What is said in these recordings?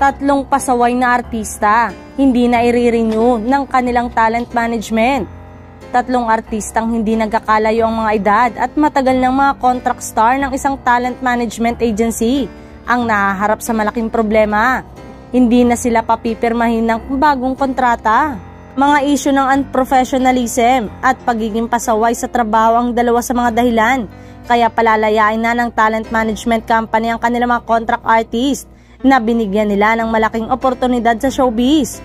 Tatlong pasaway na artista, hindi na i-renew ng kanilang talent management. Tatlong artistang hindi nagkakalayo ang mga edad at matagal ng mga contract star ng isang talent management agency ang nahaharap sa malaking problema. Hindi na sila papipirmahin ng bagong kontrata. Mga isyu ng unprofessionalism at pagiging pasaway sa trabaho ang dalawa sa mga dahilan. Kaya palalayain na ng talent management company ang kanilang mga contract artist na binigyan nila ng malaking oportunidad sa showbiz.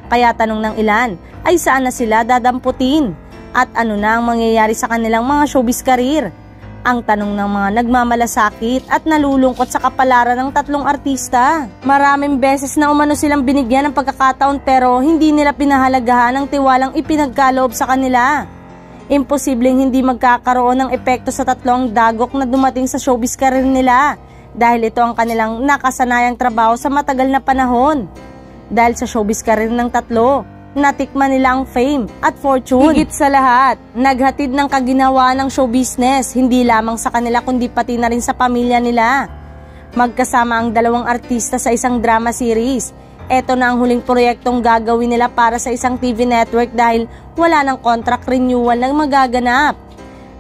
Kaya tanong ng ilan ay saan na sila dadamputin at ano na ang mangyayari sa kanilang mga showbiz career. Ang tanong ng mga nagmamalasakit at nalulungkot sa kapalaran ng tatlong artista. Maraming beses na umano silang binigyan ng pagkakataon pero hindi nila pinahalagahan ang tiwalang ipinagkaloob sa kanila. Imposibleng hindi magkakaroon ng epekto sa tatlong dagok na dumating sa showbiz career nila dahil ito ang kanilang nakasanayang trabaho sa matagal na panahon. Dahil sa showbiz career ng tatlo, natikman nila ang fame at fortune. Higit sa lahat, naghatid ng kaginawa ng show business, hindi lamang sa kanila kundi pati na rin sa pamilya nila. Magkasama ang dalawang artista sa isang drama series. Ito na ang huling proyektong gagawin nila para sa isang TV network dahil wala ng contract renewal na magaganap.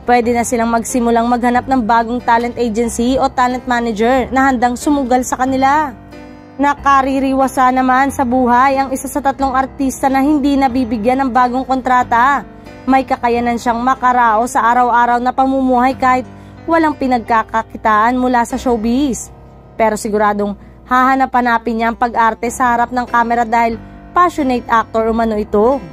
Pwede na silang magsimulang maghanap ng bagong talent agency o talent manager na handang sumugal sa kanila. Nakaririwasa naman sa buhay ang isa sa tatlong artista na hindi nabibigyan ng bagong kontrata. May kakayanan siyang makarao sa araw-araw na pamumuhay kahit walang pinagkakakitaan mula sa showbiz. Pero siguradong hahanap-hanapin niya ang pag-arte sa harap ng kamera dahil passionate actor umano ito.